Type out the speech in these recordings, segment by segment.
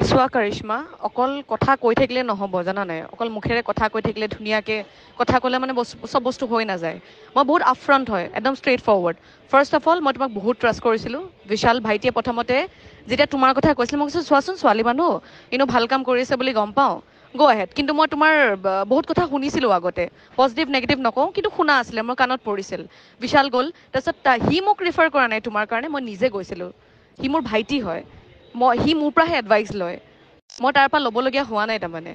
চোৱা কৰিশ্মা অকল কথা কৈ থাকিলে নহ'ব জানা নাই অকল মুখেৰে কথা কৈ থাকিলে ধুনীয়াকে কথা ক'লে মানে চব বস্তু হৈ নাযায় মই বহুত আপফ্ৰণ্ট হয় একদম straightforward first of all মই তোমাক বহুত ট্ৰাষ্ট কৰিছিলোঁ বিশাল ভাইটিয়ে প্ৰথমতে যেতিয়া তোমাৰ কথা কৈছিল মই কৈছোঁ চোৱাচোন ছোৱালী মানুহ ভাল কাম কৰি আছে বুলি গম পাওঁ গ' আহেড কিন্তু মই তোমাৰ বহুত কথা শুনিছিলোঁ আগতে পজিটিভ নেগেটিভ নকওঁ কিন্তু শুনা আছিলে মোৰ কাণত পৰিছিল বিশাল গ'ল তাৰপিছত সি মোক ৰিফাৰ কৰা নাই তোমাৰ কাৰণে মই নিজে গৈছিলোঁ সি মোৰ ভাইটি হয় সি মোৰ পৰাহে এডভাইচ লয় মই তাৰ পৰা ল'বলগীয়া হোৱা নাই তাৰমানে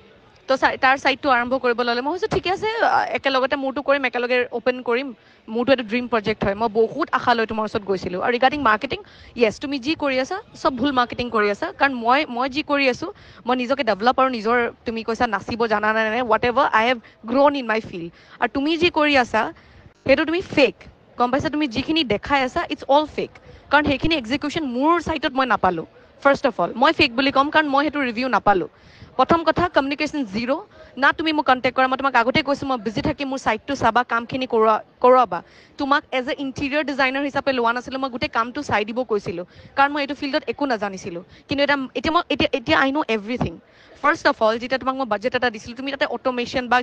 তো তাৰ ছাইডটো আৰম্ভ কৰিব ল'লে মই ভাবিছোঁ ঠিকে আছে একেলগতে মোৰটো কৰিম একেলগে অ'পেন কৰিম মোৰটো এটা ড্ৰিম প্ৰজেক্ট হয় মই বহুত আশা লৈ তোমাৰ ওচৰত গৈছিলোঁ আৰু ৰিগাৰ্ডিং মাৰ্কেটিং য়েছ তুমি যি কৰি আছা চব ভুল মাৰ্কেটিং কৰি আছা কাৰণ মই যি কৰি আছোঁ মই নিজকে ডেভেলপ আৰু নিজৰ তুমি কৈছা নাচিব জানা নাই whatever I have grown in my field আৰু তুমি যি কৰি আছা সেইটো তুমি ফেক গম পাইছা তুমি যিখিনি দেখাই আছা ইটছ অল ফেক কাৰণ সেইখিনি এক্সিকিউশ্যন মোৰ ছাইটত মই নাপালোঁ ফাৰ্ষ্ট অফ অল মই ফেক বুলি ক'ম কাৰণ মই সেইটো ৰিভিউ নাপালোঁ প্ৰথম কথা কমিউনিকেশ্যন জিৰ' না তুমি মোক কণ্টেক্ট কৰা মই তোমাক আগতে কৈছোঁ মই বিজি থাকি মোৰ ছাইটটো চাবা কামখিনি কৰোৱাবা তোমাক এজ এ ইণ্টেৰিয়ৰ ডিজাইনাৰ হিচাপে লোৱা নাছিলোঁ মই গোটেই কামটো চাই দিব কৈছিলোঁ কাৰণ মই এইটো ফিল্ডত একো নাজানিছিলোঁ কিন্তু এতিয়া আই ন' এভৰিথিং ফাৰ্ষ্ট অফ অল যেতিয়া তোমাক মই বাজেট এটা দিছিলোঁ তুমি তাতে অট'মেশ্যন বা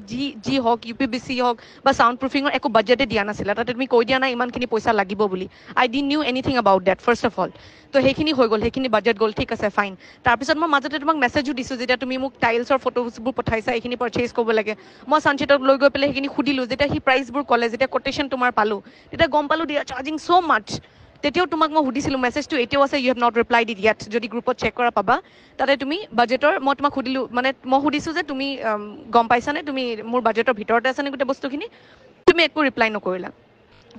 যি হওক UPVC হওক বা চাউণ্ড প্ৰুফিঙৰ একো বাজেটে দিয়া নাছিলা তাতে তুমি কৈ দিয়া নাই ইমানখিনি পইচা লাগিব বুলি I didn't knew anything about that first of all তো সেইখিনি হৈ গ'ল সেইখিনি বাজেট গ'ল ঠিক আছে ফাইন তাৰপিছত মই মাজতে তোমাক মেছেজো দিছোঁ যেতিয়া তুমি মোক টাইলছৰ ফটোজবোৰ পঠাইছা এইখিনি পাৰ্চেজ কৰিব লাগে মই চানচিটক লৈ গৈ পেলাই সেইখিনি সুধিলোঁ যেতিয়া সি প্ৰাইচবোৰ ক'লে যেতিয়া কোটেশ্যন তোমাৰ পালোঁ তেতিয়া গম পালোঁ দে আৰ চাৰ্জিং ছ' মাছ তেতিয়াও তোমাক মই সুধিছিলোঁ মেছেজটো এতিয়াও আছে you have not replied it yet যদি গ্ৰুপত চেক কৰা পাবা তাতে তুমি বাজেটৰ মই তোমাক সুধিলোঁ মানে মই সুধিছোঁ যে তুমি গম পাইছানে তুমি মোৰ বাজেটৰ ভিতৰতে আছেনে গোটেই বস্তুখিনি তুমি একো ৰিপ্লাই নকৰিলা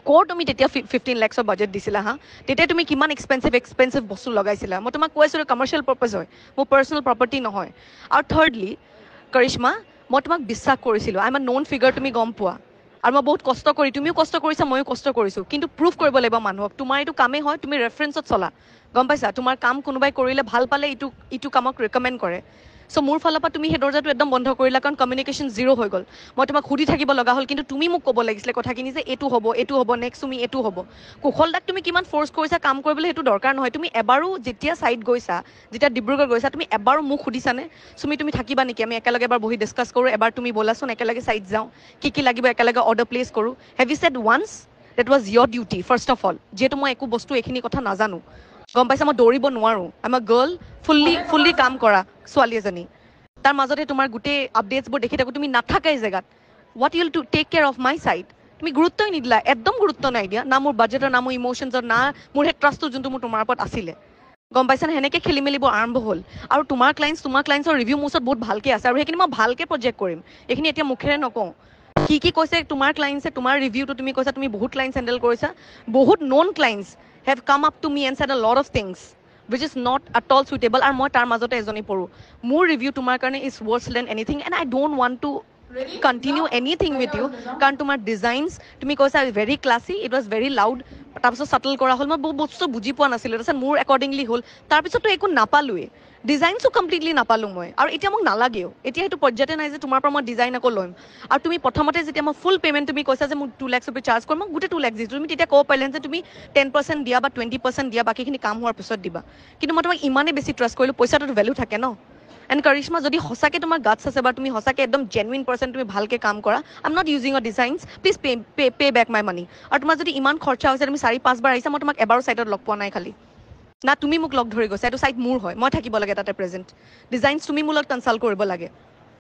ক'ৰ তুমি তেতিয়া 15 lakhsৰ বাজেট দিছিলা হা তেতিয়া তুমি কিমান এক্সপেঞ্চিভ বস্তু লগাইছিলা মই তোমাক কৈ আছিলোঁ কমাৰ্চিয়েল পাৰ্পাছ হয় মোৰ পাৰ্চনেল প্ৰপাৰ্টি নহয় আৰু থাৰ্ডলি কৰিশ্মা মই তোমাক বিশ্বাস কৰিছিলোঁ I am a known figure তুমি গম পোৱা আৰু মই বহুত কষ্ট কৰি তুমিও কষ্ট কৰিছা ময়ো কষ্ট কৰিছোঁ কিন্তু প্ৰুভ কৰিব লাগিব মানুহক তোমাৰ এইটো কামেই হয় তুমি ৰেফাৰেঞ্চত চলা গম পাইছা তোমাৰ কাম কোনোবাই কৰিলে ভাল পালে ইটো কামক ৰেকমেণ্ড কৰে চ' মোৰ ফালৰ পৰা তুমি সেই দৰ্জাটো একদম বন্ধ কৰিলা কাৰণ কমিউনিকেশ্যন জিৰ' হৈ গ'ল মই তোমাক সুধি থাকিব লগা হ'ল কিন্তু তুমি মোক ক'ব লাগিছিলে কথাখিনি যে এইটো হ'ব নেক্সট তুমি এইটো হ'ব কুশলদাক তুমি কিমান ফ'ৰ্চ কৰিছা কাম কৰিবলৈ সেইটো দৰকাৰ নহয় তুমি এবাৰো যেতিয়া ছাইট গৈছা যেতিয়া ডিব্ৰুগড় গৈছা তুমি এবাৰো মোক সুধিছানে তুমি থাকিবা নেকি আমি একেলগে এবাৰ বহি ডিছকাছ কৰোঁ এবাৰ তুমি ব'লাচোন একেলগে ছাইট যাওঁ কি লাগিব একেলগে অৰ্ডাৰ প্লেচ কৰোঁ have you said once that was your duty first of all যিহেতু মই একো বস্তু এইখিনি কথা নাজানো গম পাইছা মই দৌৰিব নোৱাৰোঁ I am a girl fully কাম কৰা ছোৱালী এজনী তাৰ মাজতে তোমাৰ গোটেই আপডেটছবোৰ দেখি থাকোঁ তুমি নাথাকাই জেগাত what you'll to take care of my side তুমি গুৰুত্বই নিদিলা একদম গুৰুত্ব নাই দিয়া না মোৰ বাজেটৰ না মোৰ ইম'শ্যনছৰ না মোৰ সেই ট্ৰাষ্টটো যোনটো মোৰ তোমাৰ ওপৰত আছিলে গম পাইছানে সেনেকৈ খেলি মেলিবোৰ আৰম্ভ হ'ল আৰু তোমাৰ ক্লাইণ্টছৰ ৰিভিউ মোৰ ওচৰত বহুত ভালকৈ আছে আৰু সেইখিনি মই ভালকৈ প্ৰজেক্ট কৰিম এইখিনি এতিয়া মুখেৰে নকওঁ কি কৈছে তোমাৰ ক্লাইণ্টছে তোমাৰ ৰিভিউটো তুমি কৈছা তুমি বহুত ক্লাইণ্টছ হেণ্ডেল কৰিছা বহুত ন'ন clients have come up to me and said a lot of things which is not at all suitable আৰু মই তাৰ মাজতে এজনী পঢ়োঁ মোৰ ৰিভিউ তোমাৰ কাৰণে is worse than anything and I don't want to continue anything with you কাৰণ তোমাৰ ডিজাইনছ তুমি কৈছা very classy it was very loud তাৰপিছত চাটল কৰা হ'ল মই বহুত বস্তু বুজি পোৱা নাছিলোঁ তাৰপিছত মোৰ একৰ্ডিংলি হ'ল তাৰপিছততো একো নাপালোঁৱেই ডিজাইনছো কমপ্লিটলি নাপালোঁ মই আৰু এতিয়া মোক নালাগেও এতিয়া সেইটো পৰ্যায়তে নাই যে তোমাৰ পৰা মই ডিজাইন আকৌ ল'ম আৰু তুমি প্ৰথমতে যেতিয়া মই ফুল পে'মেণ্ট তুমি কৈছা যে মোক 2 lakhs rupees চাৰ্জ কৰিম মই গোটেই 2 lakhs দিছোঁ তুমি তেতিয়া ক'ব পাৰিলেন যে তুমি 10% দিয়া বা 20% দিয়া বাকীখিনি কাম হোৱাৰ পিছত দিবা কিন্তু মই তোমাক ইমানেই বেছি ট্ৰাষ্ট কৰিলোঁ পইচাটোতো ভেলু থাকে ন এণ্ড কৰিশ্মা যদি সঁচাকৈ তোমাৰ গাটছ আছে বা তুমি সঁচাকৈ একদম জেনুইন পাৰ্চন তুমি ভালকৈ কাম কৰা I am not using uh designs please pay back my money আৰু তোমাৰ যদি ইমান খৰচা হৈছে তুমি 4-5 বাৰ আহিছা মই তোমাক এবাৰো ছাইটত লগ পোৱা নাই খালি না তুমি মোক লগ ধৰি গৈছা এইটো ছাইট মোৰ হয় মই থাকিব লাগে তাতে প্ৰেজেণ্ট ডিজাইনছ তুমি মোৰ লগত কনচাল্ট কৰিব লাগে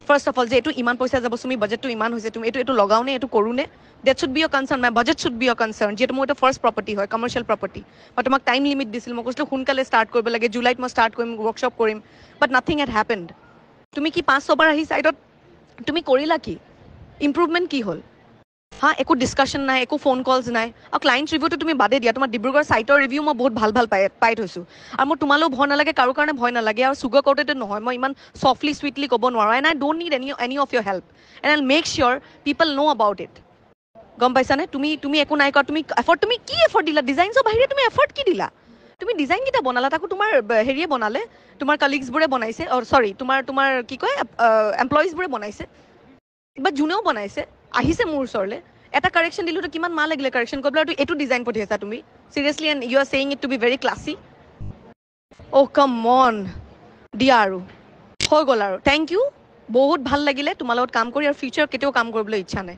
ফাৰ্ষ্ট অফ অল যে এইটো ইমান পইচা যাব তুমি বাজেটটো ইমান হৈছে তুমি এইটো লগাও নে এইটো কৰোঁ নে that should be a' concern my budget should be a' concern যিহেতু মোৰ এইটো ফাৰ্ষ্ট প্ৰপাৰ্টি হয় কমাৰ্চিয়েল প্ৰপাৰ্টি মই তোমাক টাইম লিমিট দিছিলোঁ মই কৈছিলোঁ সোনকালে ষ্টাৰ্ট কৰিব লাগে জুলাইত মই ষ্টাৰ্ট কৰিম ৱৰ্কশ্বপ কৰিম বাট নাথিং হেড হেপেণ্ড তুমি কি 5-6 বাৰ আহি ছাইটত তুমি কৰিলা কি ইম্প্ৰুভমেণ্ট কি হ'ল হা একো ডিছকাশ্যন নাই একো ফোন কলছ নাই আৰু ক্লাইণ্ট ৰিভিউটো তুমি বাদে দিয়া তোমাৰ ডিব্ৰুগড় ছাইটৰ ৰিভিউ মই বহুত ভাল পাই থৈছোঁ আৰু মোৰ তোমালৈও ভয় নালাগে কাৰো কাৰণে ভয় নালাগে আৰু চুগাৰ কটেড নহয় মই ইমান চফ্টলি চুইটলি ক'ব নোৱাৰোঁ and I don't need any of your help and I make sure people know' about it গম পাইছানে তুমি একো নাই কৰা তুমি কি এফৰ্ট দিলা ডিজাইনছৰ বাহিৰে তুমি এফৰ্ট কি দিলা তুমি ডিজাইনকেইটা বনালা তাকো তোমাৰ হেৰিয়ে বনালে তোমাৰ কালিগছবোৰে বনাইছে চৰি তোমাৰ কি কয় এমপ্লয়িজবোৰে বনাইছে বা যোনেও বনাইছে আহিছে মোৰ ওচৰলৈ এটা কাৰেকশ্যন দিলোঁ কিমান মাহ লাগিলে কাৰেকশ্যন কৰিবলৈ আৰু এইটো ডিজাইন পঠিয়াইছা তুমি seriously and you are saying it to be very classy oh' come on দিয়া আৰু হৈ গ'ল আৰু থেংক ইউ বহুত ভাল লাগিলে তোমাৰ লগত কাম কৰি আৰু ফিউচাৰ কেতিয়াও কাম কৰিবলৈ ইচ্ছা নাই